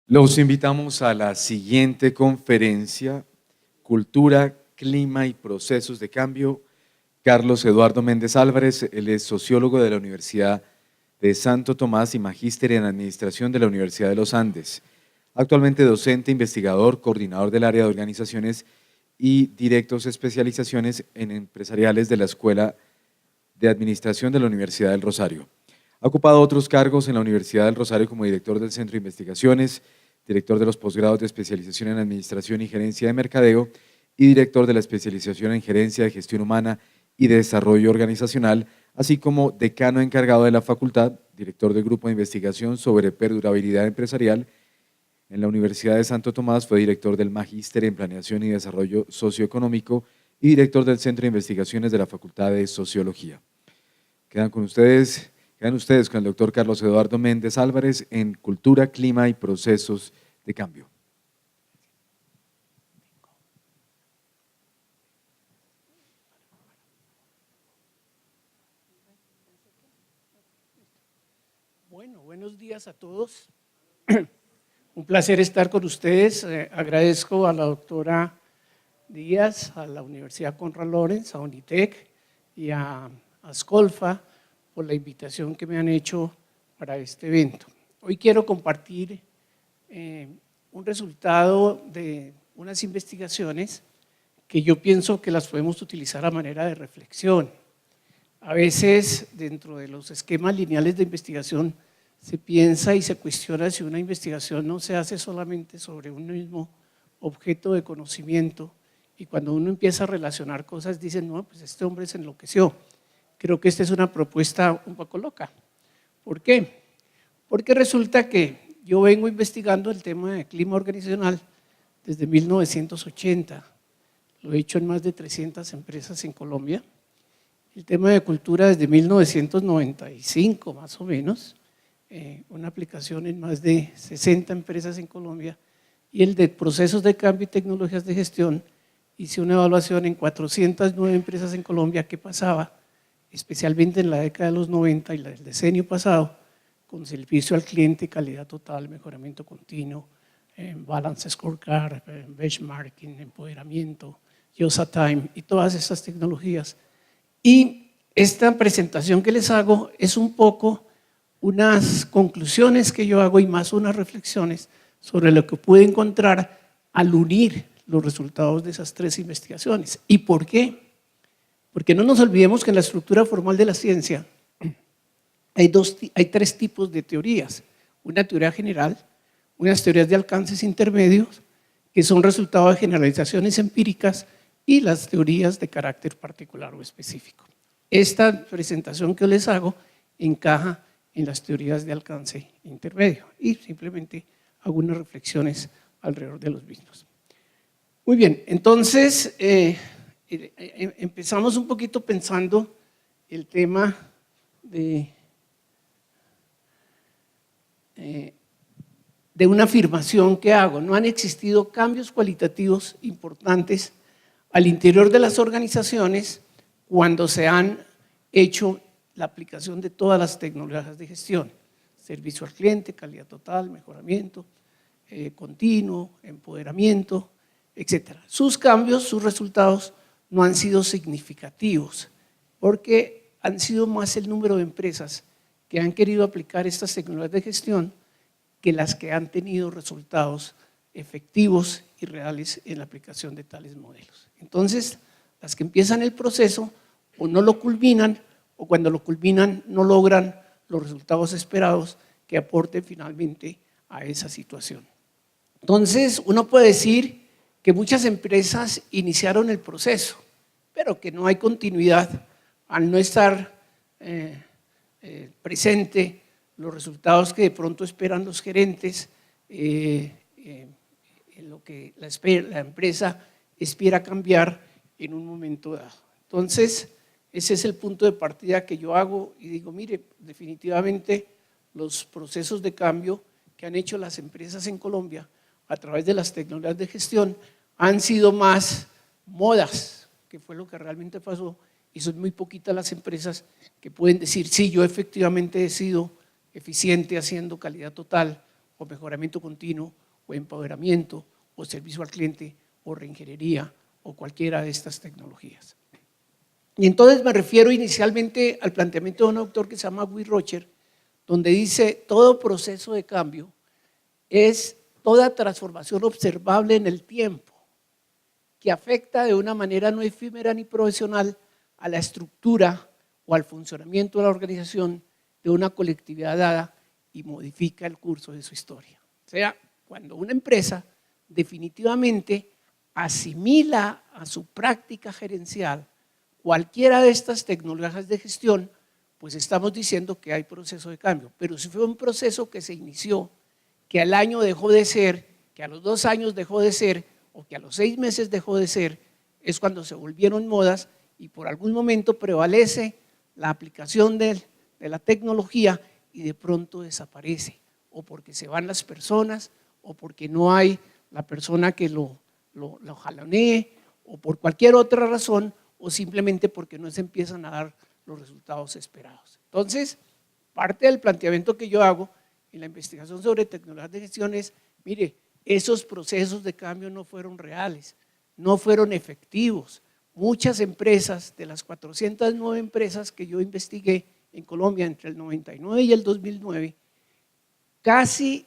Los invitamos a la siguiente conferencia, Cultura, Clima y Procesos de Cambio. Carlos Eduardo Méndez Álvarez, él es sociólogo de la Universidad de Santo Tomás y magíster en Administración de la Universidad de los Andes. Actualmente docente, investigador, coordinador del área de organizaciones y directos especializaciones en empresariales de la Escuela de Administración de la Universidad del Rosario. Ha ocupado otros cargos en la Universidad del Rosario como director del Centro de Investigaciones, director de los posgrados de especialización en Administración y Gerencia de Mercadeo y director de la especialización en Gerencia de Gestión Humana y de Desarrollo Organizacional, así como decano encargado de la facultad, director del Grupo de Investigación sobre Perdurabilidad Empresarial. En la Universidad de Santo Tomás fue director del Magíster en Planeación y Desarrollo Socioeconómico y director del Centro de Investigaciones de la Facultad de Sociología. Quedan ustedes con el doctor Carlos Eduardo Méndez Álvarez en Cultura, Clima y Procesos de Cambio. Bueno, buenos días a todos. Un placer estar con ustedes. Agradezco a la doctora Díaz, a la Universidad Conrad Lorenz, a Unitec y a Ascolfa por la invitación que me han hecho para este evento. Hoy quiero compartir un resultado de unas investigaciones que yo pienso que las podemos utilizar a manera de reflexión. A veces, dentro de los esquemas lineales de investigación, se piensa y se cuestiona si una investigación no se hace solamente sobre un mismo objeto de conocimiento, y cuando uno empieza a relacionar cosas dicen, no, pues este hombre se enloqueció. Creo que esta es una propuesta un poco loca. ¿Por qué? Porque resulta que yo vengo investigando el tema de clima organizacional desde 1980. Lo he hecho en más de 300 empresas en Colombia. El tema de cultura desde 1995 más o menos, una aplicación en más de 60 empresas en Colombia, y el de procesos de cambio y tecnologías de gestión, hice una evaluación en 409 empresas en Colombia. ¿Qué pasaba? Especialmente en la década de los 90 y el decenio pasado, con servicio al cliente, calidad total, mejoramiento continuo, balance scorecard, benchmarking, empoderamiento, YOSA Time y todas estas tecnologías. Y esta presentación que les hago es un poco unas conclusiones que yo hago y más unas reflexiones sobre lo que pude encontrar al unir los resultados de esas tres investigaciones. ¿Y por qué? Porque no nos olvidemos que en la estructura formal de la ciencia hay tres tipos de teorías. Una teoría general, unas teorías de alcances intermedios, que son resultado de generalizaciones empíricas, y las teorías de carácter particular o específico. Esta presentación que les hago encaja en las teorías de alcance intermedio y simplemente hago unas reflexiones alrededor de los mismos. Muy bien, entonces empezamos un poquito pensando el tema de una afirmación que hago. No han existido cambios cualitativos importantes al interior de las organizaciones cuando se han hecho la aplicación de todas las tecnologías de gestión: servicio al cliente, calidad total, mejoramiento continuo, empoderamiento, etc. Sus cambios, sus resultados no han sido significativos porque han sido más el número de empresas que han querido aplicar estas tecnologías de gestión que las que han tenido resultados efectivos y reales en la aplicación de tales modelos. Entonces, las que empiezan el proceso o no lo culminan, o cuando lo culminan no logran los resultados esperados que aporten finalmente a esa situación. Entonces, uno puede decir que muchas empresas iniciaron el proceso, pero que no hay continuidad al no estar presente los resultados que de pronto esperan los gerentes, en lo que la empresa espera cambiar en un momento dado. Entonces, ese es el punto de partida que yo hago y digo, mire, definitivamente los procesos de cambio que han hecho las empresas en Colombia a través de las tecnologías de gestión han sido más modas, que fue lo que realmente pasó, y son muy poquitas las empresas que pueden decir, sí, yo efectivamente he sido eficiente haciendo calidad total o mejoramiento continuo, o empoderamiento, o servicio al cliente, o reingeniería, o cualquiera de estas tecnologías. Y entonces me refiero inicialmente al planteamiento de un autor que se llama Will Rogers, donde dice: todo proceso de cambio es toda transformación observable en el tiempo, que afecta de una manera no efímera ni profesional a la estructura o al funcionamiento de la organización de una colectividad dada y modifica el curso de su historia. O sea, cuando una empresa definitivamente asimila a su práctica gerencial cualquiera de estas tecnologías de gestión, pues estamos diciendo que hay proceso de cambio. Pero si fue un proceso que se inició, que al año dejó de ser, que a los 2 años dejó de ser, o que a los 6 meses dejó de ser, es cuando se volvieron modas y por algún momento prevalece la aplicación de la tecnología y de pronto desaparece, o porque se van las personas, o porque no hay la persona que lo jalonee, o por cualquier otra razón, o simplemente porque no se empiezan a dar los resultados esperados. Entonces, parte del planteamiento que yo hago en la investigación sobre tecnologías de gestión es: mire, esos procesos de cambio no fueron reales, no fueron efectivos. Muchas empresas, de las 409 empresas que yo investigué en Colombia entre el 99 y el 2009, casi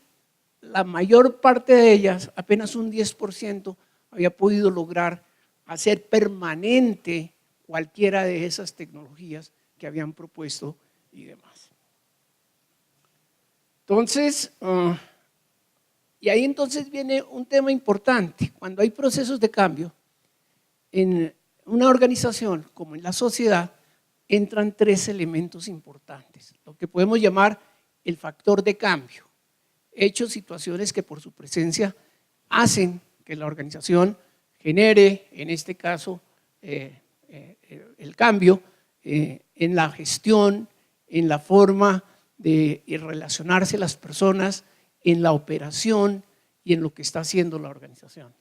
la mayor parte de ellas, apenas un 10%, había podido lograr hacer permanente cualquiera de esas tecnologías que habían propuesto y demás. Entonces, y ahí entonces viene un tema importante. Cuando hay procesos de cambio, en una organización como en la sociedad, entran 3 elementos importantes, lo que podemos llamar el factor de cambio, hechos, situaciones que por su presencia hacen que la organización genere, en este caso, el cambio en la gestión, en la forma de relacionarse las personas, en la operación y en lo que está haciendo la organización.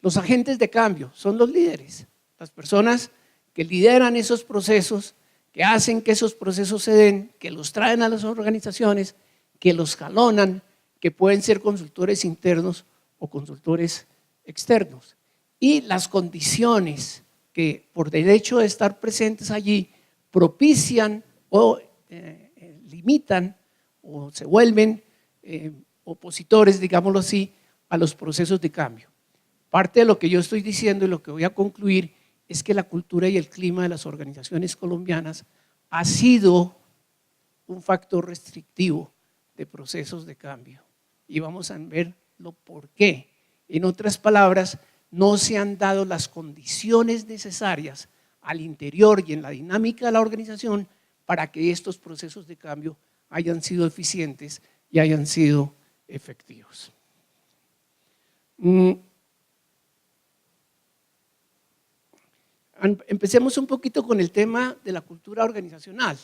Los agentes de cambio son los líderes, las personas que lideran esos procesos, que hacen que esos procesos se den, que los traen a las organizaciones, que los jalonan, que pueden ser consultores internos o consultores externos. Y las condiciones que por derecho de estar presentes allí propician o limitan o se vuelven opositores, digámoslo así, a los procesos de cambio. Parte de lo que yo estoy diciendo y lo que voy a concluir es que la cultura y el clima de las organizaciones colombianas ha sido un factor restrictivo de procesos de cambio. Y vamos a verlo por qué. En otras palabras, no se han dado las condiciones necesarias al interior y en la dinámica de la organización para que estos procesos de cambio hayan sido eficientes y hayan sido efectivos. Empecemos un poquito con el tema de la cultura organizacional.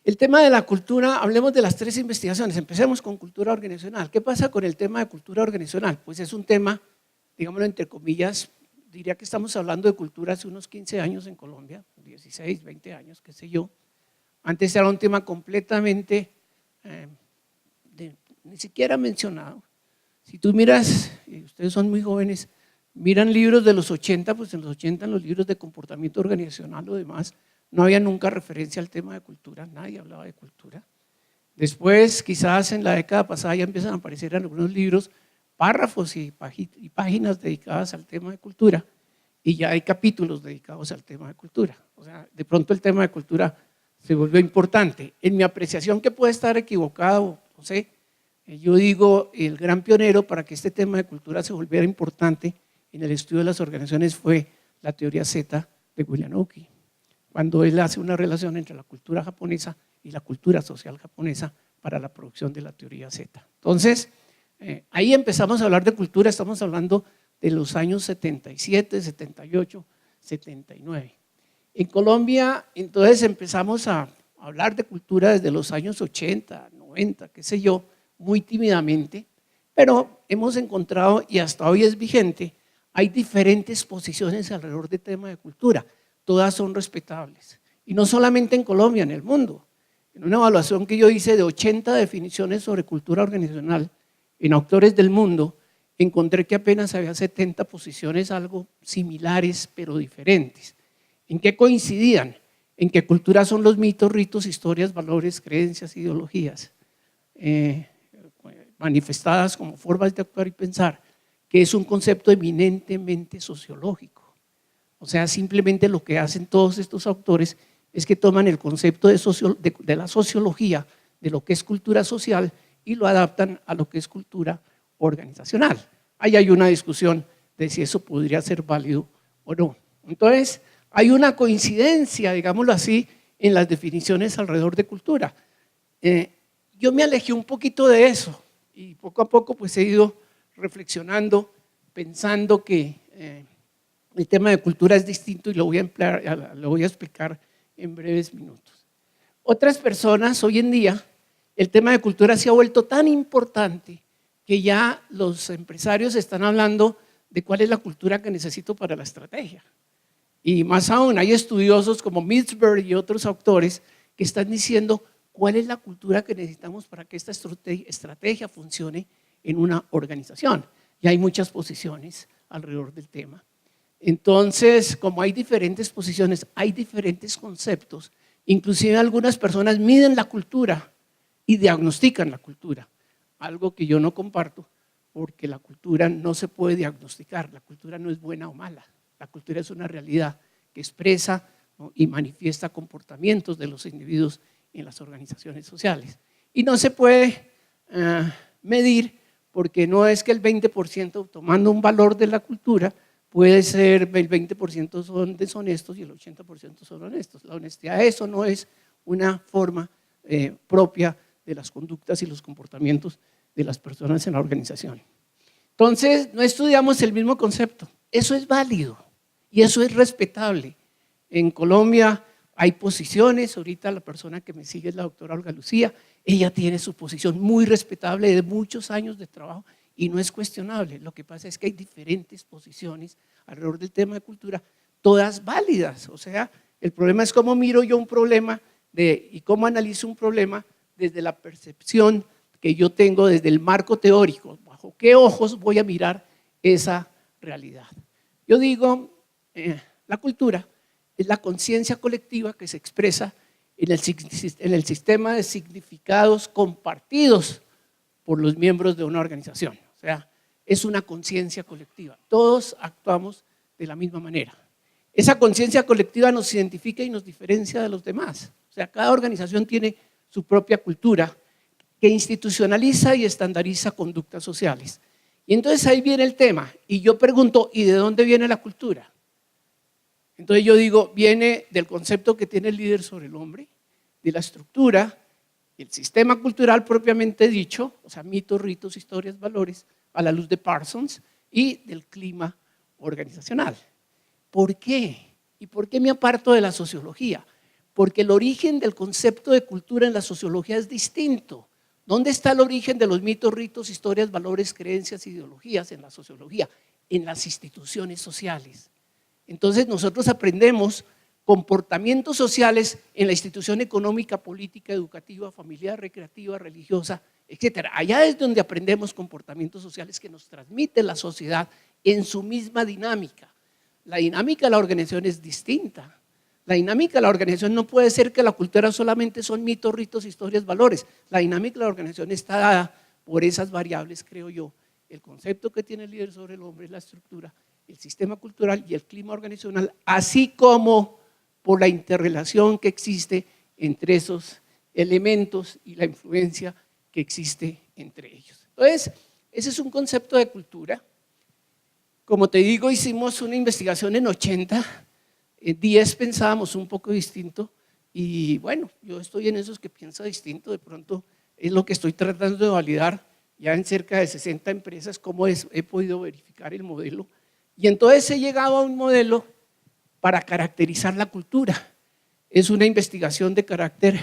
El tema de la cultura, hablemos de las 3 investigaciones, empecemos con cultura organizacional. ¿Qué pasa con el tema de cultura organizacional? Pues es un tema, digámoslo entre comillas, diría que estamos hablando de cultura hace unos 15 años en Colombia, 16, 20 años, qué sé yo. Antes era un tema completamente, ni siquiera mencionado. Si tú miras, y ustedes son muy jóvenes, miran libros de los 80, pues en los 80 en los libros de comportamiento organizacional o demás, no había nunca referencia al tema de cultura, nadie hablaba de cultura. Después, quizás en la década pasada ya empiezan a aparecer en algunos libros párrafos y páginas dedicadas al tema de cultura, y ya hay capítulos dedicados al tema de cultura. O sea, de pronto el tema de cultura se volvió importante. En mi apreciación, que puede estar equivocado, no sé, yo digo, el gran pionero para que este tema de cultura se volviera importante en el estudio de las organizaciones fue la teoría Z de William Oki, cuando él hace una relación entre la cultura japonesa y la cultura social japonesa para la producción de la teoría Z. Entonces, ahí empezamos a hablar de cultura, estamos hablando de los años 77, 78, 79. En Colombia, entonces empezamos a hablar de cultura desde los años 80, 90, qué sé yo, muy tímidamente, pero hemos encontrado, y hasta hoy es vigente, hay diferentes posiciones alrededor del tema de cultura, todas son respetables. Y no solamente en Colombia, en el mundo. En una evaluación que yo hice de 80 definiciones sobre cultura organizacional en autores del mundo, encontré que apenas había 70 posiciones algo similares pero diferentes. ¿En qué coincidían? En que cultura son los mitos, ritos, historias, valores, creencias, ideologías, manifestadas como formas de actuar y pensar, que es un concepto eminentemente sociológico. O sea, simplemente lo que hacen todos estos autores es que toman el concepto de la sociología, de lo que es cultura social, y lo adaptan a lo que es cultura organizacional. Ahí hay una discusión de si eso podría ser válido o no. Entonces, hay una coincidencia, digámoslo así, en las definiciones alrededor de cultura. Yo me alejé un poquito de eso y poco a poco pues he ido reflexionando, pensando que el tema de cultura es distinto y lo voy a explicar en breves minutos. Otras personas hoy en día, el tema de cultura se ha vuelto tan importante que ya los empresarios están hablando de cuál es la cultura que necesito para la estrategia. Y más aún, hay estudiosos como Mitzberg y otros autores que están diciendo cuál es la cultura que necesitamos para que esta estrategia funcione en una organización. Y hay muchas posiciones alrededor del tema. Entonces, como hay diferentes posiciones, hay diferentes conceptos, inclusive algunas personas miden la cultura y diagnostican la cultura, algo que yo no comparto, porque la cultura no se puede diagnosticar, la cultura no es buena o mala, la cultura es una realidad que expresa, ¿no?, y manifiesta comportamientos de los individuos en las organizaciones sociales. Y no se puede medir porque no es que el 20% tomando un valor de la cultura puede ser el 20% son deshonestos y el 80% son honestos. La honestidad, eso no es una forma propia de las conductas y los comportamientos de las personas en la organización. Entonces, no estudiamos el mismo concepto. Eso es válido y eso es respetable. En Colombia hay posiciones, ahorita la persona que me sigue es la doctora Olga Lucía, ella tiene su posición muy respetable de muchos años de trabajo y no es cuestionable. Lo que pasa es que hay diferentes posiciones alrededor del tema de cultura, todas válidas. O sea, el problema es cómo miro yo un problema y cómo analizo un problema desde la percepción que yo tengo, desde el marco teórico, bajo qué ojos voy a mirar esa realidad. Yo digo, la cultura es la conciencia colectiva que se expresa en el sistema de significados compartidos por los miembros de una organización. O sea, es una conciencia colectiva. Todos actuamos de la misma manera. Esa conciencia colectiva nos identifica y nos diferencia de los demás. O sea, cada organización tiene su propia cultura que institucionaliza y estandariza conductas sociales. Y entonces ahí viene el tema. Y yo pregunto, ¿y de dónde viene la cultura? Entonces yo digo, viene del concepto que tiene el líder sobre el hombre, de la estructura, el sistema cultural propiamente dicho, o sea, mitos, ritos, historias, valores, a la luz de Parsons, y del clima organizacional. ¿Por qué? ¿Y por qué me aparto de la sociología? Porque el origen del concepto de cultura en la sociología es distinto. ¿Dónde está el origen de los mitos, ritos, historias, valores, creencias, ideologías en la sociología? En las instituciones sociales. Entonces nosotros aprendemos comportamientos sociales en la institución económica, política, educativa, familiar, recreativa, religiosa, etcétera. Allá es donde aprendemos comportamientos sociales que nos transmite la sociedad en su misma dinámica. La dinámica de la organización es distinta. La dinámica de la organización no puede ser que la cultura solamente son mitos, ritos, historias, valores. La dinámica de la organización está dada por esas variables, creo yo. El concepto que tiene el líder sobre el hombre es la estructura, el sistema cultural y el clima organizacional, así como por la interrelación que existe entre esos elementos y la influencia que existe entre ellos. Entonces, ese es un concepto de cultura. Como te digo, hicimos una investigación en 80, 10 pensábamos un poco distinto y bueno, yo estoy en esos que piensa distinto, de pronto es lo que estoy tratando de validar ya en cerca de 60 empresas, cómo he podido verificar el modelo. Y entonces he llegado a un modelo para caracterizar la cultura. Es una investigación de carácter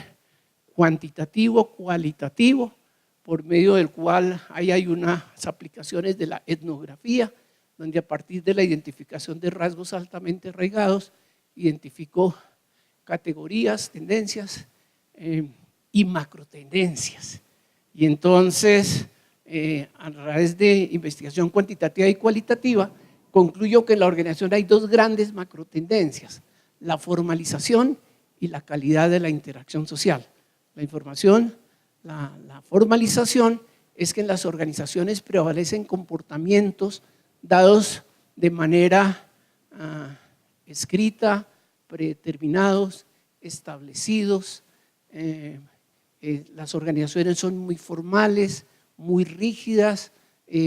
cuantitativo, cualitativo, por medio del cual hay unas aplicaciones de la etnografía, donde a partir de la identificación de rasgos altamente arraigados, identificó categorías, tendencias, y macrotendencias. Y entonces, a través de investigación cuantitativa y cualitativa, concluyo que en la organización hay dos grandes macrotendencias: la formalización y la calidad de la interacción social. La información, la formalización es que en las organizaciones prevalecen comportamientos dados de manera escrita, predeterminados, establecidos. Las organizaciones son muy formales, muy rígidas,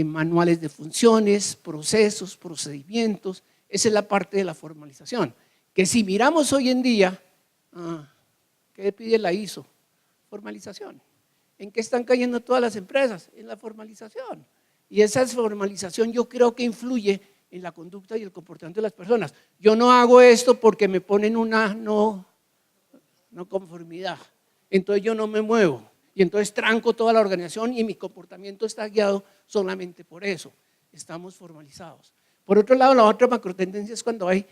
manuales de funciones, procesos, procedimientos. Esa es la parte de la formalización. Que si miramos hoy en día, ¿qué pide la ISO? Formalización. ¿En qué están cayendo todas las empresas? En la formalización. Y esa formalización yo creo que influye en la conducta y el comportamiento de las personas. Yo no hago esto porque me ponen una no conformidad, entonces yo no me muevo y entonces tranco toda la organización y mi comportamiento está guiado solamente por eso. Estamos formalizados. Por otro lado, la otra macrotendencia es cuando hay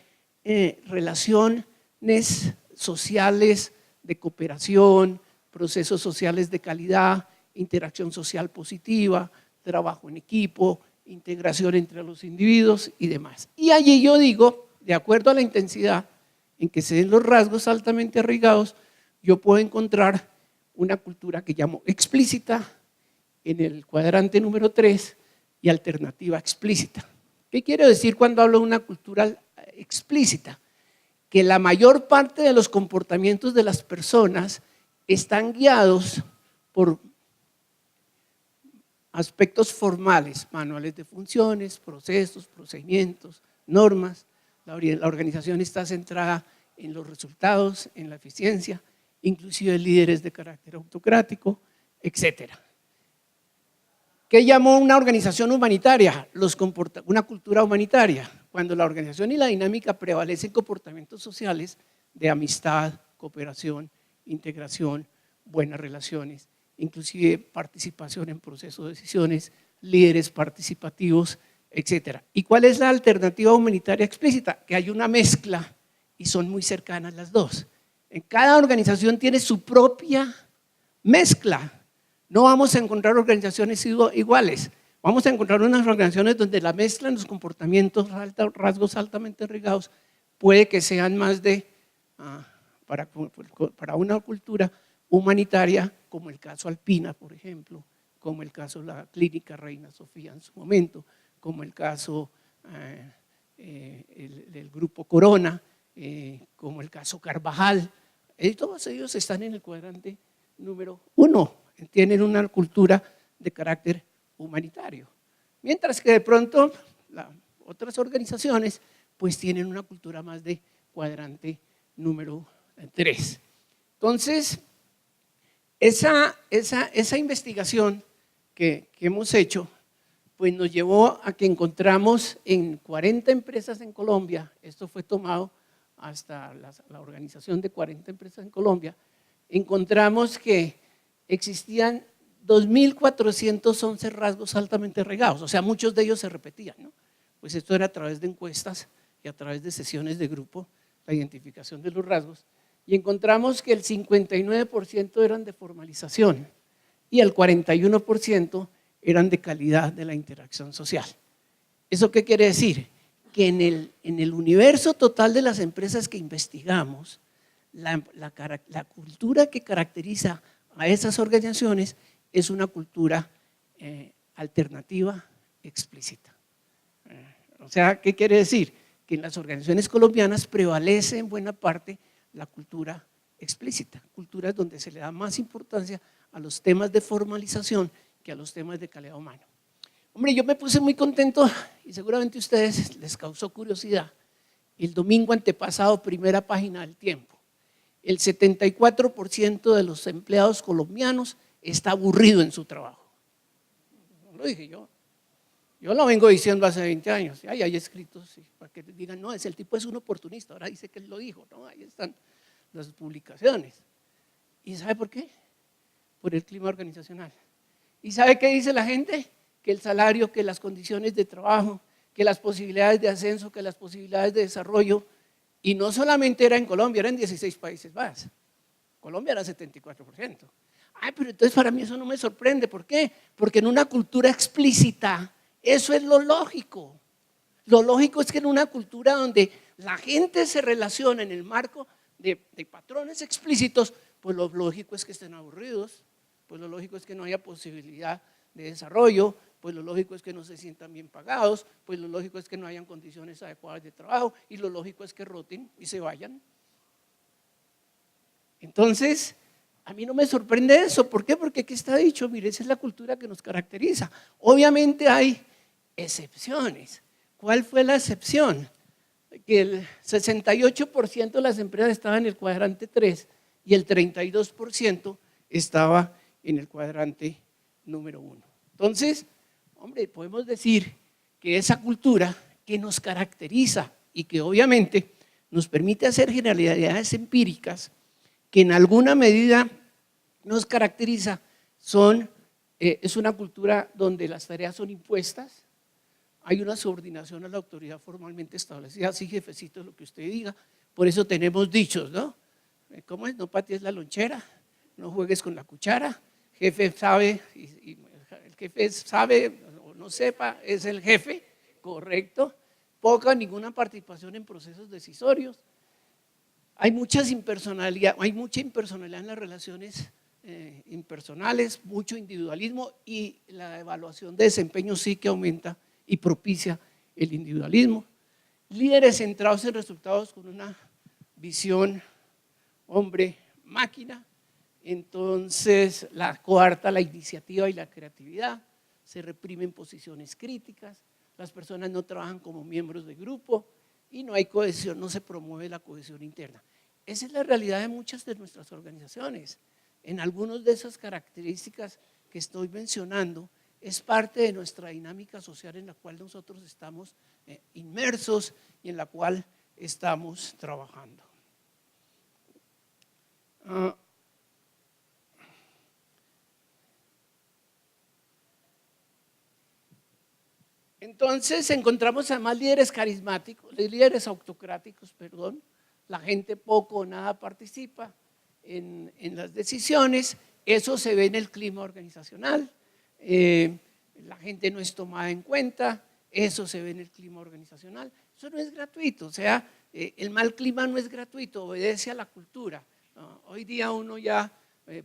relaciones sociales de cooperación, procesos sociales de calidad, interacción social positiva, trabajo en equipo, integración entre los individuos y demás. Y allí yo digo, de acuerdo a la intensidad en que se den los rasgos altamente arraigados, yo puedo encontrar una cultura que llamo explícita en el cuadrante número 3 y alternativa explícita. ¿Qué quiero decir cuando hablo de una cultura explícita? Que la mayor parte de los comportamientos de las personas están guiados por aspectos formales, manuales de funciones, procesos, procedimientos, normas. La organización está centrada en los resultados, en la eficiencia, inclusive líderes de carácter autocrático, etc. ¿Qué llamó una organización humanitaria? Una cultura humanitaria. Cuando la organización y la dinámica prevalecen comportamientos sociales de amistad, cooperación, integración, buenas relaciones, inclusive participación en procesos de decisiones, líderes participativos, etc. ¿Y cuál es la alternativa humanitaria explícita? Que hay una mezcla y son muy cercanas las dos. En cada organización tiene su propia mezcla. No vamos a encontrar organizaciones iguales. Vamos a encontrar unas organizaciones donde la mezcla en los comportamientos, rasgos altamente arraigados, puede que sean más de, para una cultura humanitaria, como el caso Alpina, por ejemplo, como el caso de la Clínica Reina Sofía en su momento, como el caso del Grupo Corona, como el caso Carvajal. Todos ellos están en el cuadrante número 1, tienen una cultura de carácter humanitario. Mientras que de pronto otras organizaciones pues tienen una cultura más de cuadrante número 3. Entonces, esa investigación que hemos hecho pues nos llevó a que encontramos en 40 empresas en Colombia, esto fue tomado hasta la organización de 40 empresas en Colombia, encontramos que existían 2.411 rasgos altamente arraigados, o sea, muchos de ellos se repetían, ¿no? Pues esto era a través de encuestas y a través de sesiones de grupo, la identificación de los rasgos, y encontramos que el 59% eran de formalización y el 41% eran de calidad de la interacción social. ¿Eso qué quiere decir? Que en el universo total de las empresas que investigamos, la cultura que caracteriza a esas organizaciones es una cultura alternativa explícita. O sea, ¿qué quiere decir? Que en las organizaciones colombianas prevalece en buena parte la cultura explícita, culturas donde se le da más importancia a los temas de formalización que a los temas de calidad humana. Hombre, yo me puse muy contento y seguramente a ustedes les causó curiosidad. El domingo antepasado, primera página del Tiempo, el 74% de los empleados colombianos está aburrido en su trabajo. No lo dije yo. Yo lo vengo diciendo hace 20 años. Hay escritos sí, para que digan, no, el tipo es un oportunista, ahora dice que él lo dijo. No, ahí están las publicaciones. ¿Y sabe por qué? Por el clima organizacional. ¿Y sabe qué dice la gente? Que el salario, que las condiciones de trabajo, que las posibilidades de ascenso, que las posibilidades de desarrollo, y no solamente era en Colombia, era en 16 países más. Colombia era 74%. Ay, pero entonces para mí eso no me sorprende. ¿Por qué? Porque en una cultura explícita eso es lo lógico. Lo lógico es que en una cultura donde la gente se relaciona en el marco de patrones explícitos, pues lo lógico es que estén aburridos, pues lo lógico es que no haya posibilidad de desarrollo, pues lo lógico es que no se sientan bien pagados, pues lo lógico es que no hayan condiciones adecuadas de trabajo y lo lógico es que roten y se vayan. Entonces, a mí no me sorprende eso. ¿Por qué? Porque aquí está dicho, mire, esa es la cultura que nos caracteriza. Obviamente hay excepciones. ¿Cuál fue la excepción? Que el 68% de las empresas estaban en el cuadrante 3 y el 32% estaba en el cuadrante número 1. Entonces, hombre, podemos decir que esa cultura que nos caracteriza y que obviamente nos permite hacer generalidades empíricas que en alguna medida nos caracteriza, es una cultura donde las tareas son impuestas, hay una subordinación a la autoridad formalmente establecida, así jefecito lo que usted diga, por eso tenemos dichos, ¿no? ¿Cómo es? No patees la lonchera, no juegues con la cuchara, jefe sabe, y el jefe sabe o no sepa, es el jefe, correcto, poca o ninguna participación en procesos decisorios. Hay mucha impersonalidad en las relaciones impersonales, mucho individualismo y la evaluación de desempeño sí que aumenta y propicia el individualismo. Líderes centrados en resultados con una visión hombre-máquina. Entonces, coarta la iniciativa y la creatividad, se reprimen posiciones críticas, las personas no trabajan como miembros de grupo y no hay cohesión, no se promueve la cohesión interna. Esa es la realidad de muchas de nuestras organizaciones. En algunas de esas características que estoy mencionando, es parte de nuestra dinámica social en la cual nosotros estamos inmersos y en la cual estamos trabajando. Entonces encontramos además líderes carismáticos, líderes autocráticos, perdón. La gente poco o nada participa en las decisiones, eso se ve en el clima organizacional, la gente no es tomada en cuenta, eso se ve en el clima organizacional, eso no es gratuito, o sea, el mal clima no es gratuito, obedece a la cultura. Hoy día uno ya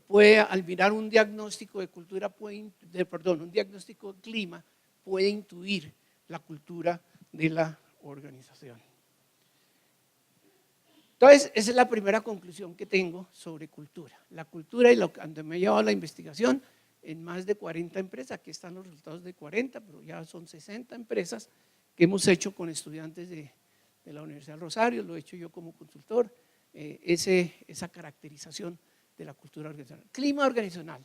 puede, al mirar un diagnóstico de cultura, un diagnóstico de clima, puede intuir la cultura de la organización. Entonces, esa es la primera conclusión que tengo sobre cultura. La cultura y donde me ha llevado la investigación en más de 40 empresas, aquí están los resultados de 40, pero ya son 60 empresas que hemos hecho con estudiantes de la Universidad del Rosario, lo he hecho yo como consultor, esa caracterización de la cultura organizacional. Clima organizacional.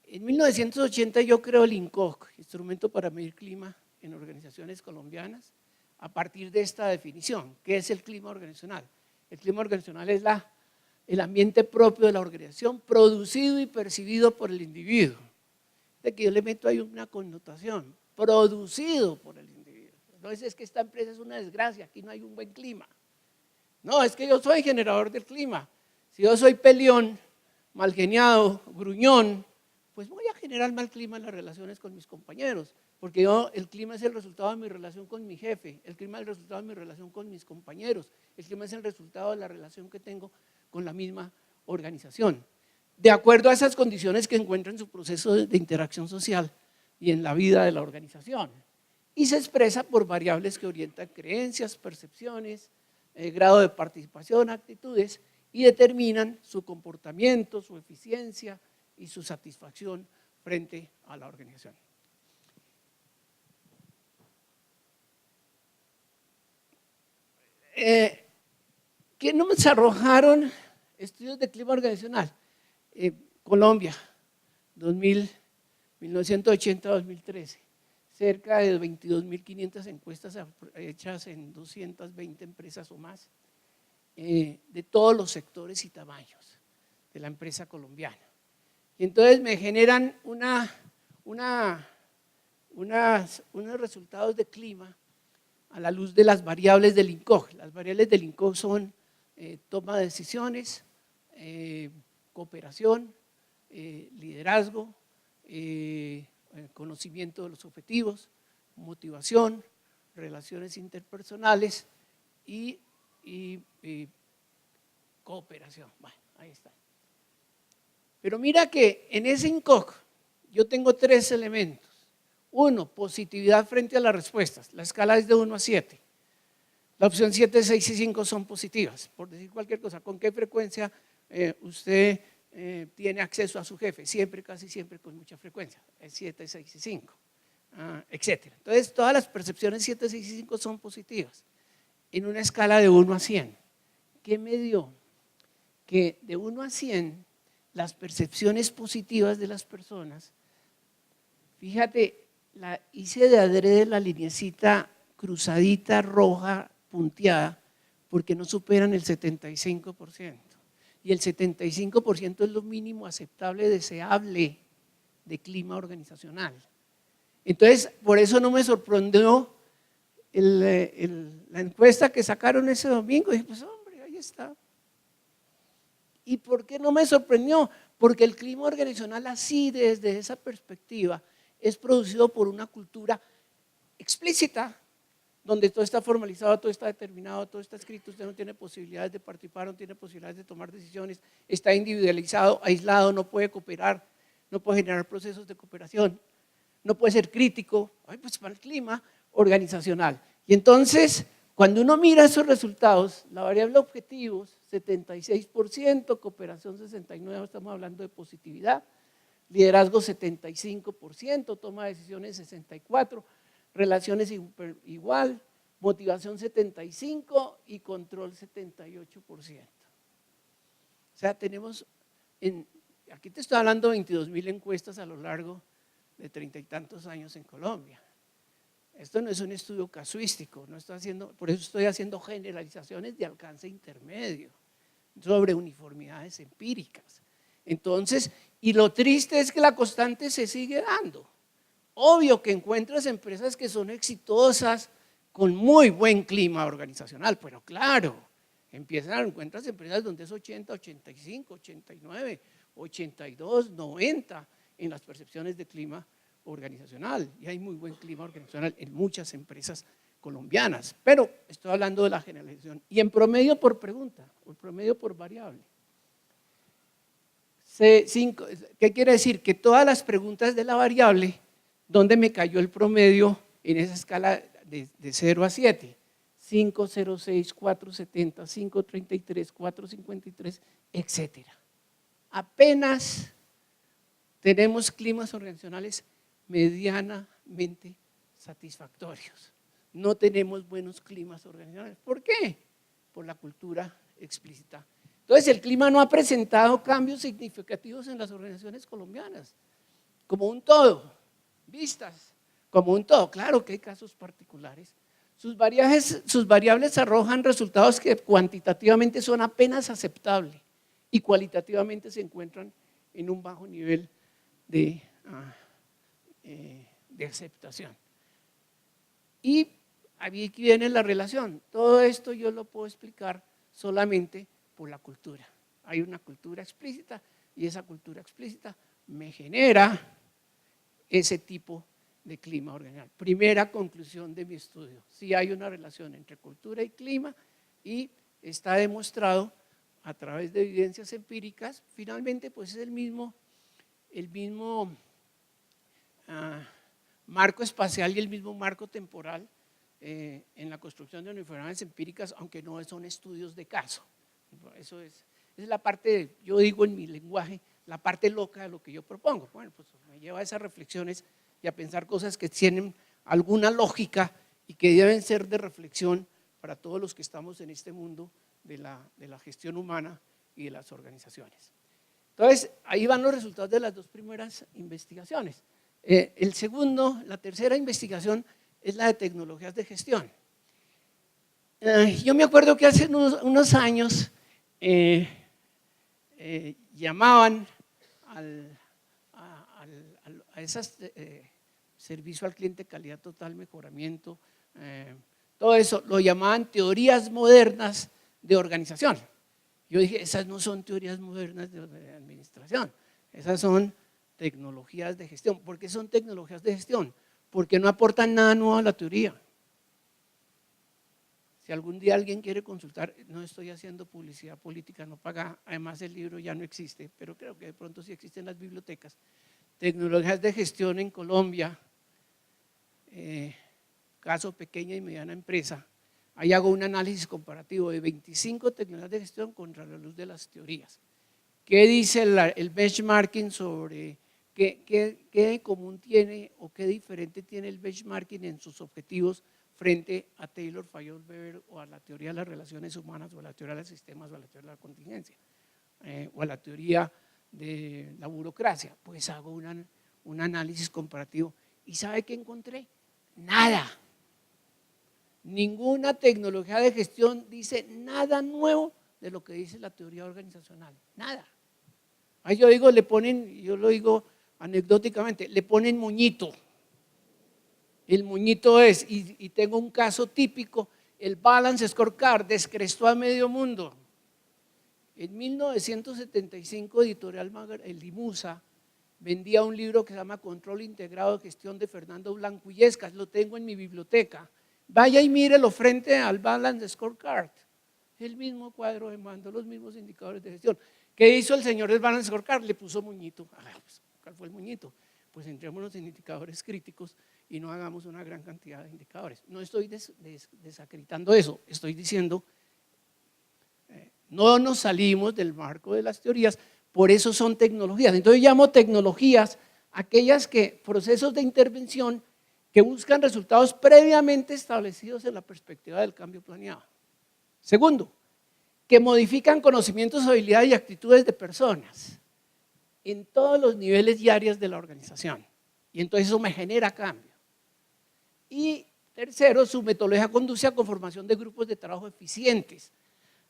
En 1980 yo creo el INCOC, Instrumento para Medir Clima en Organizaciones Colombianas, a partir de esta definición. ¿Qué es el clima organizacional? El clima organizacional es el ambiente propio de la organización, producido y percibido por el individuo. De que yo le meto ahí una connotación, producido por el individuo. No es que esta empresa es una desgracia, aquí no hay un buen clima. No, es que yo soy generador del clima. Si yo soy peleón, malgeniado, gruñón, pues voy a generar mal clima en las relaciones con mis compañeros, porque el clima es el resultado de mi relación con mi jefe, el clima es el resultado de mi relación con mis compañeros, el clima es el resultado de la relación que tengo con la misma organización. De acuerdo a esas condiciones que encuentra en su proceso de interacción social y en la vida de la organización. Y se expresa por variables que orientan creencias, percepciones, grado de participación, actitudes y determinan su comportamiento, su eficiencia y su satisfacción frente a la organización. ¿Qué nos arrojaron estudios de clima organizacional? Colombia, 1980-2013, cerca de 22.500 encuestas hechas en 220 empresas o más, de todos los sectores y tamaños de la empresa colombiana. Y entonces me generan unos resultados de clima a la luz de las variables del INCOG. Las variables del INCOG son toma de decisiones, cooperación, liderazgo, conocimiento de los objetivos, motivación, relaciones interpersonales y cooperación. Bueno, ahí está. Pero mira que en ese INCOC yo tengo 3 elementos. 1, positividad frente a las respuestas. La escala es de 1 a 7. La opción 7, 6 y 5 son positivas. Por decir cualquier cosa, ¿con qué frecuencia usted tiene acceso a su jefe? Siempre, casi siempre, con mucha frecuencia. Es 7, 6 y 5, etc. Entonces, todas las percepciones 7, 6 y 5 son positivas. En una escala de 1 a 100. ¿Qué me dio? Que de 1 a 100, las percepciones positivas de las personas, fíjate, la hice de adrede la lineecita cruzadita, roja, punteada, porque no superan el 75%. Y el 75% es lo mínimo aceptable, deseable de clima organizacional. Entonces, por eso no me sorprendió la encuesta que sacaron ese domingo. Dije, pues hombre, ahí está. ¿Y por qué no me sorprendió? Porque el clima organizacional así, desde esa perspectiva, es producido por una cultura explícita, donde todo está formalizado, todo está determinado, todo está escrito, usted no tiene posibilidades de participar, no tiene posibilidades de tomar decisiones, está individualizado, aislado, no puede cooperar, no puede generar procesos de cooperación, no puede ser crítico, pues para el clima organizacional. Y entonces, cuando uno mira esos resultados, la variable objetivos, 76%, cooperación 69%, estamos hablando de positividad, liderazgo 75%, toma de decisiones 64%, relaciones igual, motivación 75% y control 78%. O sea, tenemos, aquí te estoy hablando de 22,000 encuestas a lo largo de 30 y tantos años en Colombia. Esto no es un estudio casuístico, no estoy haciendo, por eso estoy haciendo generalizaciones de alcance intermedio sobre uniformidades empíricas. Entonces, y lo triste es que la constante se sigue dando. Obvio que encuentras empresas que son exitosas con muy buen clima organizacional, pero claro, encuentras empresas donde es 80, 85, 89, 82, 90 en las percepciones de clima organizacional, y hay muy buen clima organizacional en muchas empresas colombianas, pero estoy hablando de la generalización. Y en promedio por pregunta, o en promedio por variable. ¿Qué quiere decir? Que todas las preguntas de la variable, ¿dónde me cayó el promedio en esa escala de 0 a 7? 5, 0, 6, 4, 70, 5, 33, 4, 53, etc. Apenas tenemos climas organizacionales medianamente satisfactorios. No tenemos buenos climas organizacionales. ¿Por qué? Por la cultura explícita. Entonces, el clima no ha presentado cambios significativos en las organizaciones colombianas, como un todo, vistas como un todo. Claro que hay casos particulares. Sus variables arrojan resultados que cuantitativamente son apenas aceptables y cualitativamente se encuentran en un bajo nivel de aceptación. Y aquí viene la relación. Todo esto yo lo puedo explicar solamente por la cultura. Hay una cultura explícita y esa cultura explícita me genera ese tipo de clima organizacional. Primera conclusión de mi estudio: sí hay una relación entre cultura y clima y está demostrado a través de evidencias empíricas. Finalmente, pues es el mismo marco espacial y el mismo marco temporal en la construcción de uniformidades empíricas, aunque no son estudios de caso. Eso es la parte, yo digo en mi lenguaje, la parte loca de lo que yo propongo. Bueno, pues me lleva a esas reflexiones y a pensar cosas que tienen alguna lógica y que deben ser de reflexión para todos los que estamos en este mundo de la gestión humana y de las organizaciones. Entonces, ahí van los resultados de las 2 primeras investigaciones. La tercera investigación es la de tecnologías de gestión. Yo me acuerdo que hace unos años llamaban a esas servicio al cliente, calidad total, mejoramiento, todo eso, lo llamaban teorías modernas de organización. Yo dije, esas no son teorías modernas de administración, Esas son tecnologías de gestión. ¿Por qué son tecnologías de gestión? Porque no aportan nada nuevo a la teoría. Si algún día alguien quiere consultar, no estoy haciendo publicidad política, no paga, además el libro ya no existe, pero creo que de pronto sí existen las bibliotecas. Tecnologías de gestión en Colombia, caso pequeña y mediana empresa, ahí hago un análisis comparativo de 25 tecnologías de gestión contra la luz de las teorías. ¿Qué dice el benchmarking sobre qué de común tiene o qué diferente tiene el benchmarking en sus objetivos frente a Taylor, Fayol, Weber o a la teoría de las relaciones humanas o a la teoría de los sistemas o a la teoría de la contingencia o a la teoría de la burocracia? Pues hago un análisis comparativo y ¿sabe qué encontré? Nada. Ninguna tecnología de gestión dice nada nuevo de lo que dice la teoría organizacional, nada. Ahí yo digo, le ponen, yo lo digo anecdóticamente, le ponen moñito. El moñito es, y tengo un caso típico, el Balance Scorecard descrestó a medio mundo. En 1975, Editorial el Limusa vendía un libro que se llama Control Integrado de Gestión de Fernando Blanco Illescas, lo tengo en mi biblioteca. Vaya y mírelo frente al Balance Scorecard, el mismo cuadro de mando, los mismos indicadores de gestión. ¿Qué hizo el señor del Balance Scorecard? Le puso moñito. Pues, ¿cuál fue el moñito? Pues entrémonos en indicadores críticos y no hagamos una gran cantidad de indicadores. No estoy desacreditando eso, estoy diciendo, no nos salimos del marco de las teorías, por eso son tecnologías. Entonces yo llamo tecnologías aquellas procesos de intervención que buscan resultados previamente establecidos en la perspectiva del cambio planeado. Segundo, que modifican conocimientos, habilidades y actitudes de personas en todos los niveles y áreas de la organización. Y entonces eso me genera cambio. Y tercero, su metodología conduce a conformación de grupos de trabajo eficientes,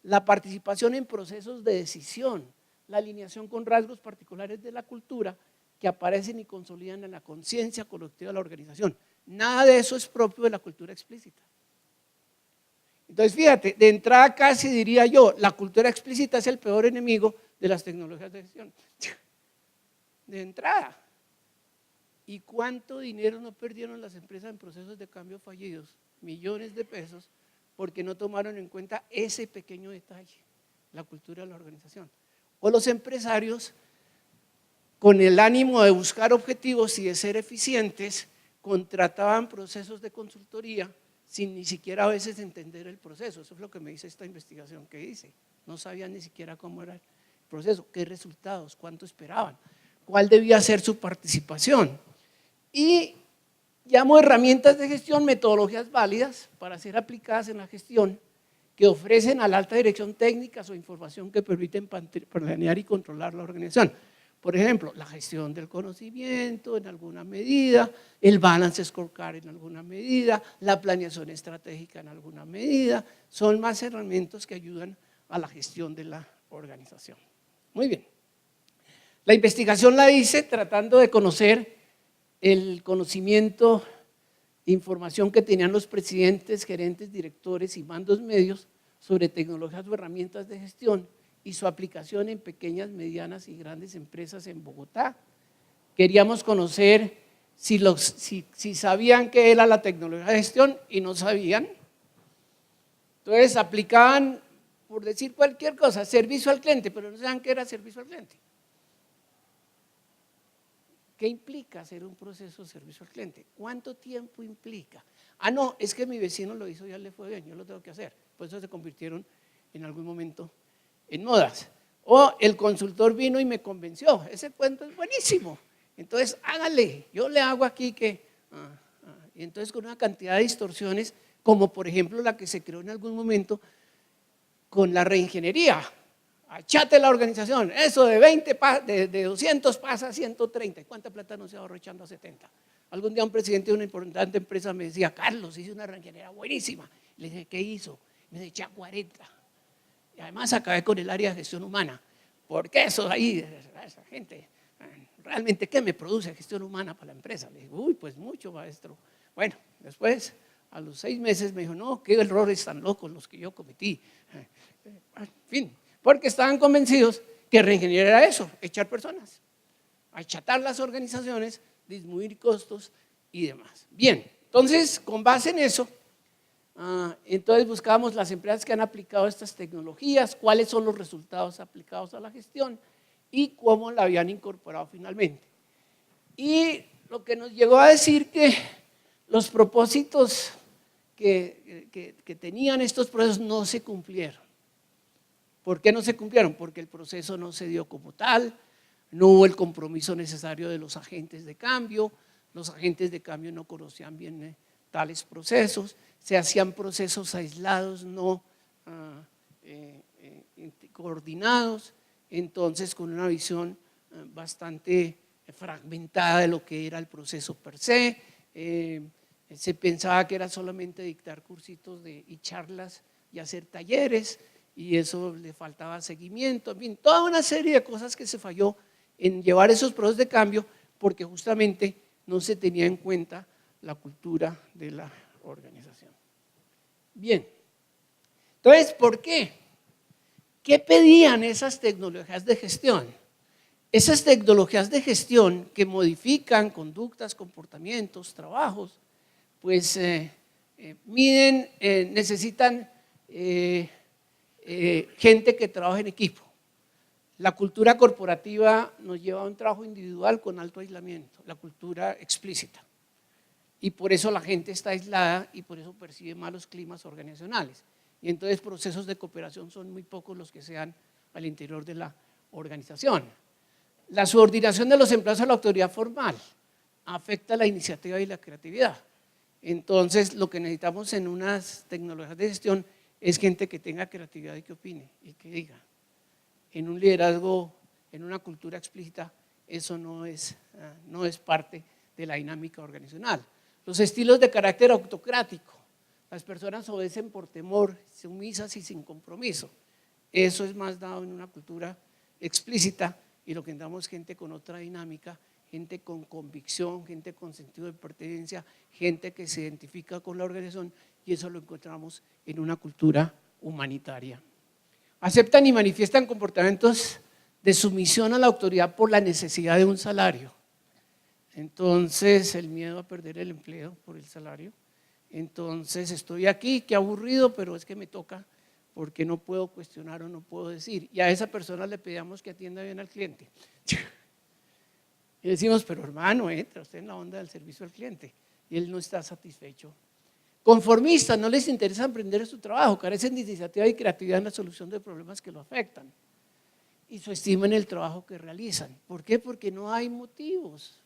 la participación en procesos de decisión, la alineación con rasgos particulares de la cultura que aparecen y consolidan en la conciencia colectiva de la organización. Nada de eso es propio de la cultura explícita. Entonces, fíjate, de entrada casi diría yo, la cultura explícita es el peor enemigo de las tecnologías de gestión. De entrada. ¿Y cuánto dinero no perdieron las empresas en procesos de cambio fallidos? Millones de pesos, porque no tomaron en cuenta ese pequeño detalle, la cultura de la organización. O los empresarios, con el ánimo de buscar objetivos y de ser eficientes, contrataban procesos de consultoría sin ni siquiera a veces entender el proceso. Eso es lo que me dice esta investigación que hice. No sabían ni siquiera cómo era el proceso, qué resultados, cuánto esperaban, cuál debía ser su participación. Y llamo herramientas de gestión, metodologías válidas para ser aplicadas en la gestión que ofrecen a la alta dirección técnicas o información que permiten planear y controlar la organización. Por ejemplo, la gestión del conocimiento en alguna medida, el balance scorecard en alguna medida, la planeación estratégica en alguna medida, son más herramientas que ayudan a la gestión de la organización. Muy bien. La investigación la hice tratando de conocer el conocimiento, información que tenían los presidentes, gerentes, directores y mandos medios sobre tecnologías o herramientas de gestión y su aplicación en pequeñas, medianas y grandes empresas en Bogotá. Queríamos conocer si sabían qué era la tecnología de gestión y no sabían. Entonces aplicaban, por decir cualquier cosa, servicio al cliente, pero no sabían qué era servicio al cliente. ¿Qué implica hacer un proceso de servicio al cliente? ¿Cuánto tiempo implica? Ah, no, es que mi vecino lo hizo, ya le fue bien, yo lo tengo que hacer. Por eso se convirtieron en algún momento en modas. O el consultor vino y me convenció, ese cuento es buenísimo. Entonces, hágale, yo le hago aquí que… Y entonces con una cantidad de distorsiones, como por ejemplo la que se creó en algún momento con la reingeniería. Achate la organización, eso de 200 pasa a 130. ¿Cuánta plata no se ahorró echando a 70? Algún día un presidente de una importante empresa me decía, Carlos, hice una reingeniería buenísima. Le dije, ¿qué hizo? Me decía, eché a 40. Y además acabé con el área de gestión humana. Porque eso ahí, esa gente, realmente, ¿qué me produce gestión humana para la empresa? Le dije, uy, pues mucho, maestro. Bueno, después, a los 6 meses me dijo, no, qué errores tan locos los que yo cometí. En fin. Porque estaban convencidos que reingeniería era eso, echar personas. achatar las organizaciones, disminuir costos y demás. Bien, entonces con base en eso, entonces buscábamos las empresas que han aplicado estas tecnologías, cuáles son los resultados aplicados a la gestión y cómo la habían incorporado finalmente. Y lo que nos llegó a decir que los propósitos que tenían estos procesos no se cumplieron. ¿Por qué no se cumplieron? Porque el proceso no se dio como tal, no hubo el compromiso necesario de los agentes de cambio, los agentes de cambio no conocían bien tales procesos, se hacían procesos aislados, no coordinados, entonces con una visión bastante fragmentada de lo que era el proceso per se. Se pensaba que era solamente dictar cursitos y charlas y hacer talleres, y eso le faltaba seguimiento, en fin, toda una serie de cosas que se falló en llevar esos procesos de cambio porque justamente no se tenía en cuenta la cultura de la organización. Bien, entonces, ¿por qué? ¿Qué pedían esas tecnologías de gestión? Esas tecnologías de gestión que modifican conductas, comportamientos, trabajos, pues necesitan gente que trabaje en equipo. La cultura corporativa nos lleva a un trabajo individual con alto aislamiento, la cultura explícita. Y por eso la gente está aislada y por eso percibe malos climas organizacionales. Y entonces procesos de cooperación son muy pocos los que se dan al interior de la organización. La subordinación de los empleados a la autoridad formal afecta la iniciativa y la creatividad. Entonces lo que necesitamos en unas tecnologías de gestión es gente que tenga creatividad y que opine y que diga. En un liderazgo, en una cultura explícita, eso no es parte de la dinámica organizacional. Los estilos de carácter autocrático, las personas obedecen por temor, sumisas y sin compromiso. Eso es más dado en una cultura explícita y lo que necesitamos es gente con otra dinámica, gente con convicción, gente con sentido de pertenencia, gente que se identifica con la organización y eso lo encontramos en una cultura humanitaria. Aceptan y manifiestan comportamientos de sumisión a la autoridad por la necesidad de un salario. Entonces, el miedo a perder el empleo por el salario. Entonces, estoy aquí, qué aburrido, pero es que me toca porque no puedo cuestionar o no puedo decir. Y a esa persona le pedíamos que atienda bien al cliente. Y decimos, pero hermano, entra usted en la onda del servicio al cliente. Y él no está satisfecho. Conformistas, no les interesa emprender su trabajo, carecen de iniciativa y creatividad en la solución de problemas que lo afectan. Y subestiman el trabajo que realizan. ¿Por qué? Porque no hay motivos.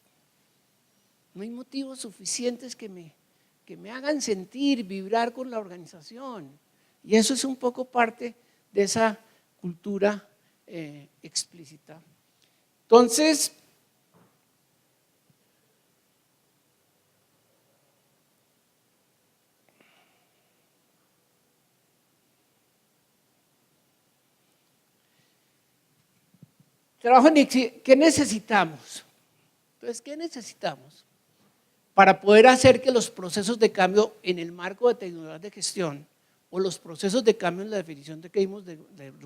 No hay motivos suficientes que me hagan sentir, vibrar con la organización. Y eso es un poco parte de esa cultura explícita. Entonces, ¿qué necesitamos? Entonces, ¿qué necesitamos? Para poder hacer que los procesos de cambio en el marco de tecnologías de gestión o los procesos de cambio en la definición que vimos de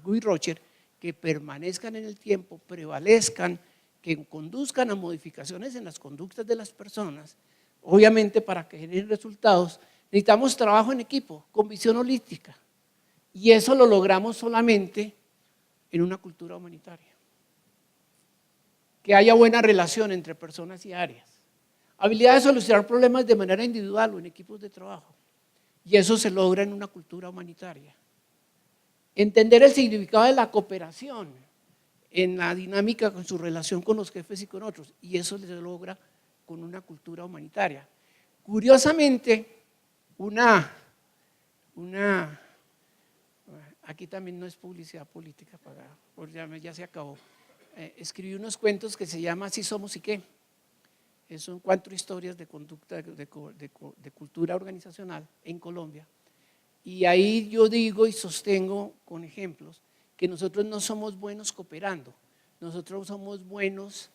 Guy Rocher, que permanezcan en el tiempo, prevalezcan, que conduzcan a modificaciones en las conductas de las personas, obviamente para que generen resultados, necesitamos trabajo en equipo, con visión holística. Y eso lo logramos solamente en una cultura humanitaria. Que haya buena relación entre personas y áreas. Habilidad de solucionar problemas de manera individual o en equipos de trabajo. Y eso se logra en una cultura humanitaria. Entender el significado de la cooperación en la dinámica con su relación con los jefes y con otros. Y eso se logra con una cultura humanitaria. Curiosamente, aquí también no es publicidad política pagada, porque ya se acabó. Escribí unos cuentos que se llama Así somos y qué. Son 4 historias de conducta, de cultura organizacional en Colombia. Y ahí yo digo y sostengo con ejemplos que nosotros no somos buenos cooperando, nosotros somos buenos,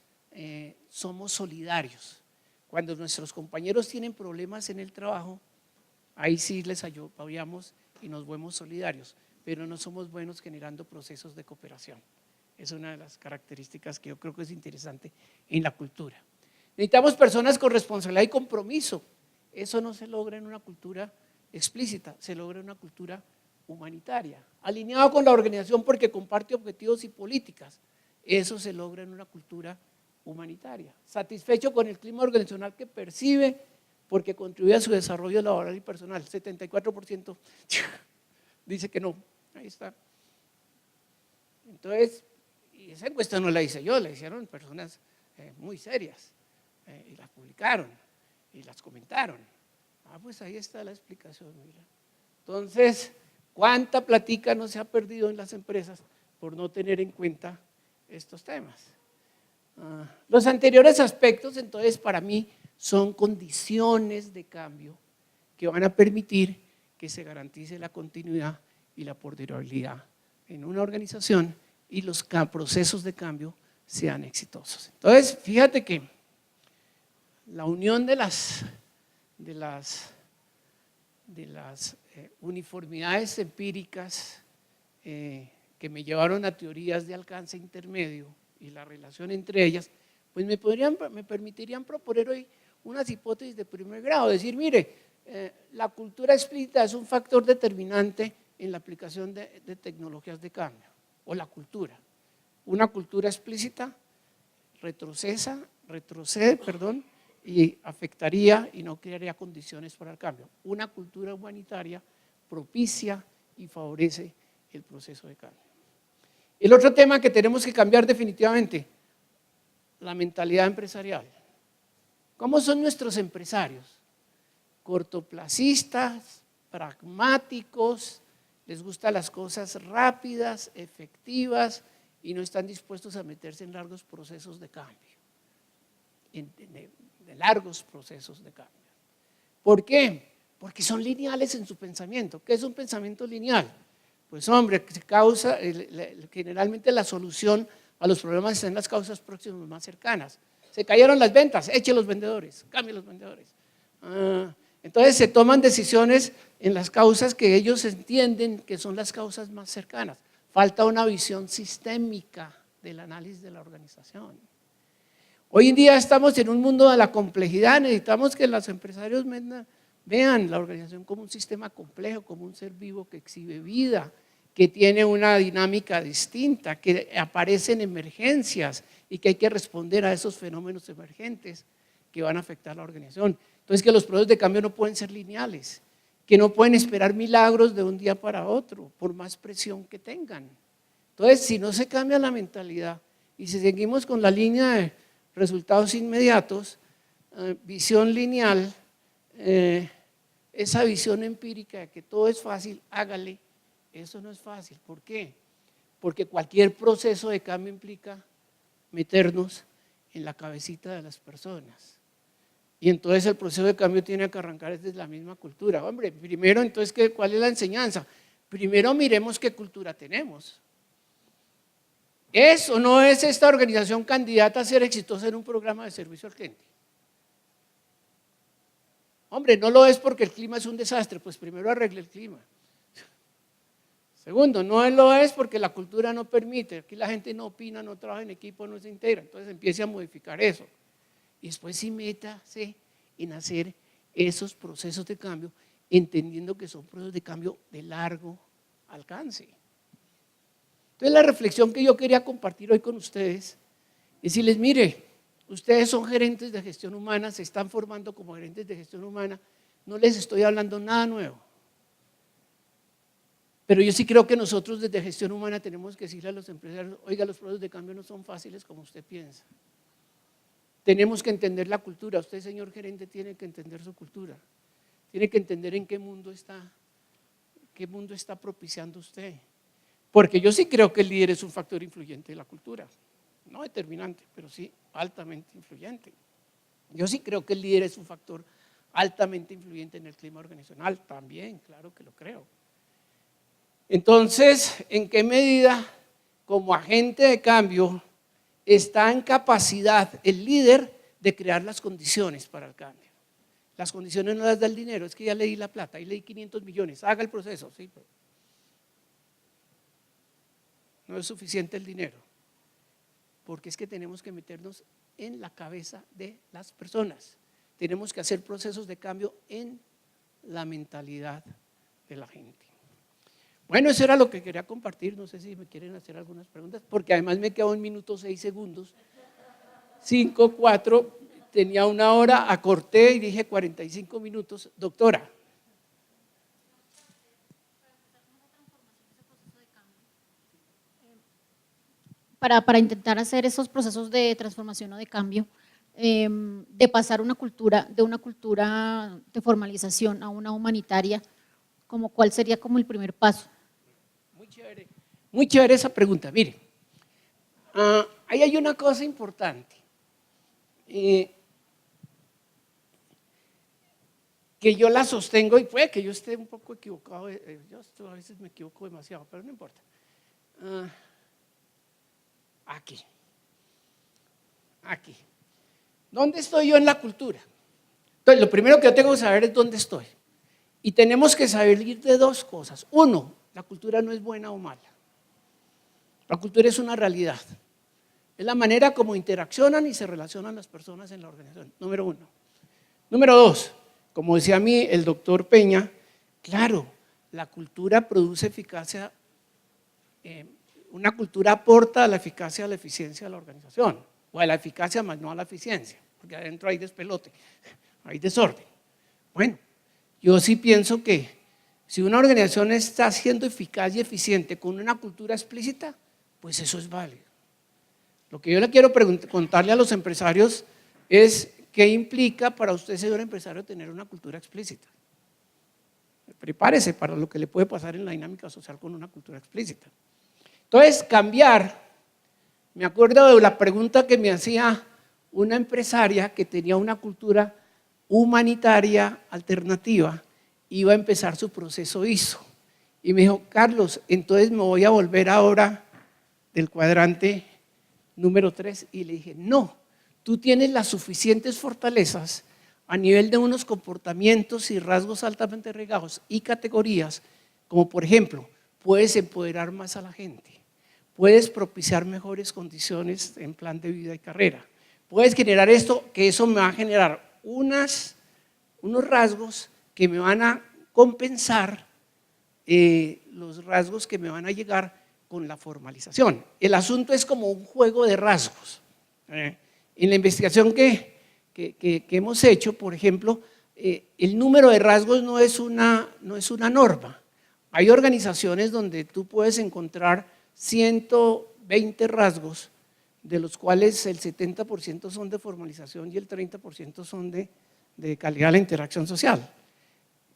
somos solidarios. Cuando nuestros compañeros tienen problemas en el trabajo, ahí sí les apoyamos y nos volvemos solidarios, pero no somos buenos generando procesos de cooperación. Es una de las características que yo creo que es interesante en la cultura. Necesitamos personas con responsabilidad y compromiso. Eso no se logra en una cultura explícita, se logra en una cultura humanitaria, alineado con la organización porque comparte objetivos y políticas. Eso se logra en una cultura humanitaria. Satisfecho con el clima organizacional que percibe porque contribuye a su desarrollo laboral y personal. 74% dice que no. Ahí está. Entonces, y esa encuesta no la hice yo, la hicieron personas muy serias y las publicaron y las comentaron. Pues ahí está la explicación, mira. Entonces, ¿cuánta platica no se ha perdido en las empresas por no tener en cuenta estos temas? Los anteriores aspectos, entonces, para mí son condiciones de cambio que van a permitir que se garantice la continuidad y la perdurabilidad en una organización y los procesos de cambio sean exitosos. Entonces, fíjate que la unión de las uniformidades empíricas que me llevaron a teorías de alcance intermedio y la relación entre ellas, pues me permitirían proponer hoy unas hipótesis de primer grado, decir, mire, la cultura explícita es un factor determinante en la aplicación de tecnologías de cambio, o la cultura. Una cultura explícita retrocede, y afectaría y no crearía condiciones para el cambio. Una cultura humanitaria propicia y favorece el proceso de cambio. El otro tema que tenemos que cambiar definitivamente, la mentalidad empresarial. ¿Cómo son nuestros empresarios? Cortoplacistas, pragmáticos, les gustan las cosas rápidas, efectivas y no están dispuestos a meterse en largos procesos de cambio. De largos procesos de cambio. ¿Por qué? Porque son lineales en su pensamiento. ¿Qué es un pensamiento lineal? Pues hombre, generalmente la solución a los problemas está en las causas próximas más cercanas. Se cayeron las ventas, eche los vendedores, cambie los vendedores. Entonces se toman decisiones en las causas que ellos entienden que son las causas más cercanas. Falta una visión sistémica del análisis de la organización. Hoy en día estamos en un mundo de la complejidad, necesitamos que los empresarios vean la organización como un sistema complejo, como un ser vivo que exhibe vida, que tiene una dinámica distinta, que aparecen emergencias y que hay que responder a esos fenómenos emergentes que van a afectar a la organización. Entonces, que los procesos de cambio no pueden ser lineales, que no pueden esperar milagros de un día para otro, por más presión que tengan. Entonces, si no se cambia la mentalidad y si seguimos con la línea de resultados inmediatos, visión lineal, esa visión empírica de que todo es fácil, hágale, eso no es fácil. ¿Por qué? Porque cualquier proceso de cambio implica meternos en la cabecita de las personas. Y entonces el proceso de cambio tiene que arrancar desde la misma cultura. Hombre, primero entonces, ¿cuál es la enseñanza? Primero miremos qué cultura tenemos. ¿Es o no es esta organización candidata a ser exitosa en un programa de servicio al cliente? Hombre, no lo es porque el clima es un desastre, pues primero arregle el clima. Segundo, no lo es porque la cultura no permite, aquí la gente no opina, no trabaja en equipo, no se integra, entonces empiece a modificar eso. Y después sí métase en hacer esos procesos de cambio, entendiendo que son procesos de cambio de largo alcance. Entonces la reflexión que yo quería compartir hoy con ustedes es decirles, mire, ustedes son gerentes de gestión humana, se están formando como gerentes de gestión humana, no les estoy hablando nada nuevo. Pero yo sí creo que nosotros desde gestión humana tenemos que decirle a los empresarios, oiga, los procesos de cambio no son fáciles como usted piensa. Tenemos que entender la cultura, usted señor gerente tiene que entender su cultura, tiene que entender en qué mundo está propiciando usted. Porque yo sí creo que el líder es un factor influyente de la cultura, no determinante, pero sí altamente influyente. Yo sí creo que el líder es un factor altamente influyente en el clima organizacional, también, claro que lo creo. Entonces, ¿en qué medida como agente de cambio está en capacidad el líder de crear las condiciones para el cambio? Las condiciones no las da el dinero, es que ya le di la plata, ahí le di 500 millones, haga el proceso, sí, pero no es suficiente el dinero. porque es que tenemos que meternos en la cabeza de las personas, tenemos que hacer procesos de cambio en la mentalidad de la gente. Bueno, eso era lo que quería compartir, no sé si me quieren hacer algunas preguntas, porque además me quedó 1 minuto 6 segundos, 5, 4, tenía 1 hora, acorté y dije 45 minutos, doctora. Para intentar hacer esos procesos de transformación o de cambio, de pasar de una cultura de formalización a una humanitaria, ¿cuál sería como el primer paso? Muy chévere esa pregunta. Mire, ahí hay una cosa importante, que yo la sostengo y puede que yo esté un poco equivocado, yo a veces me equivoco demasiado, pero no importa. Aquí. ¿Dónde estoy yo en la cultura? Entonces, lo primero que yo tengo que saber es dónde estoy. Y tenemos que saber de 2 cosas. 1, la cultura no es buena o mala. La cultura es una realidad. Es la manera como interaccionan y se relacionan las personas en la organización, número 1. Número 2, como decía a mí el doctor Peña, claro, la cultura produce eficacia, una cultura aporta a la eficacia, a la eficiencia de la organización, o a la eficacia más no a la eficiencia, porque adentro hay despelote, hay desorden. Bueno, yo sí pienso que si una organización está siendo eficaz y eficiente con una cultura explícita, pues eso es válido. Lo que yo le quiero contarle a los empresarios es qué implica para usted, señor empresario, tener una cultura explícita. Prepárese para lo que le puede pasar en la dinámica social con una cultura explícita. Entonces, cambiar, me acuerdo de la pregunta que me hacía una empresaria que tenía una cultura humanitaria alternativa, iba a empezar su proceso ISO. Y me dijo, Carlos, entonces me voy a volver ahora del cuadrante número 3. Y le dije, no, tú tienes las suficientes fortalezas a nivel de unos comportamientos y rasgos altamente arraigados y categorías, como por ejemplo, puedes empoderar más a la gente, puedes propiciar mejores condiciones en plan de vida y carrera, puedes generar esto, que eso me va a generar unos rasgos que me van a compensar los rasgos que me van a llegar con la formalización. El asunto es como un juego de rasgos. En la investigación que hemos hecho, por ejemplo, el número de rasgos no es una norma. Hay organizaciones donde tú puedes encontrar 120 rasgos, de los cuales el 70% son de formalización y el 30% son de calidad de la interacción social.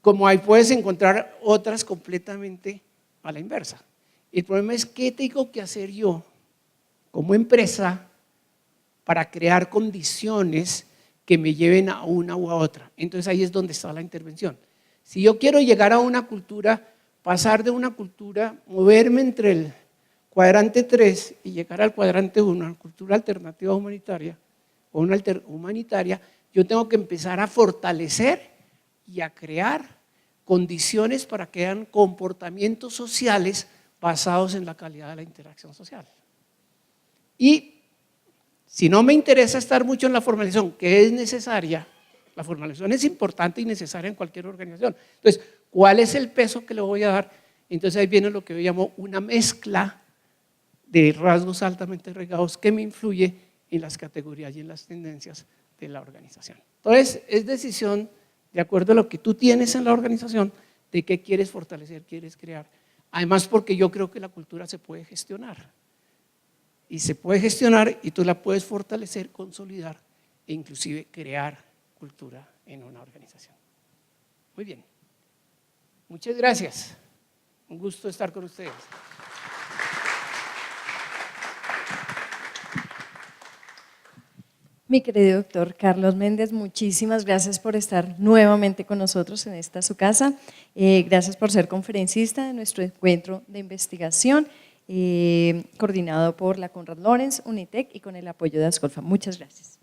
Como ahí puedes encontrar otras completamente a la inversa. El problema es qué tengo que hacer yo como empresa para crear condiciones que me lleven a una u a otra. Entonces ahí es donde está la intervención. Si yo quiero llegar a una cultura, pasar de una cultura, moverme entre el cuadrante 3 y llegar al cuadrante 1, a la cultura alternativa humanitaria, o una humanitaria, yo tengo que empezar a fortalecer y a crear condiciones para que hayan comportamientos sociales basados en la calidad de la interacción social. Y si no me interesa estar mucho en la formalización, que es necesaria, la formalización es importante y necesaria en cualquier organización. Entonces, ¿cuál es el peso que le voy a dar? Entonces ahí viene lo que yo llamo una mezcla de rasgos altamente arraigados que me influye en las categorías y en las tendencias de la organización. Entonces, es decisión de acuerdo a lo que tú tienes en la organización, de qué quieres fortalecer, quieres crear. Además, porque yo creo que la cultura se puede gestionar. Y se puede gestionar y tú la puedes fortalecer, consolidar e inclusive crear cultura en una organización. Muy bien. Muchas gracias. Un gusto estar con ustedes. Mi querido doctor Carlos Méndez, muchísimas gracias por estar nuevamente con nosotros en esta su casa. Gracias por ser conferencista de nuestro encuentro de investigación, coordinado por la Konrad Lorenz, Unitec y con el apoyo de Ascolfa. Muchas gracias.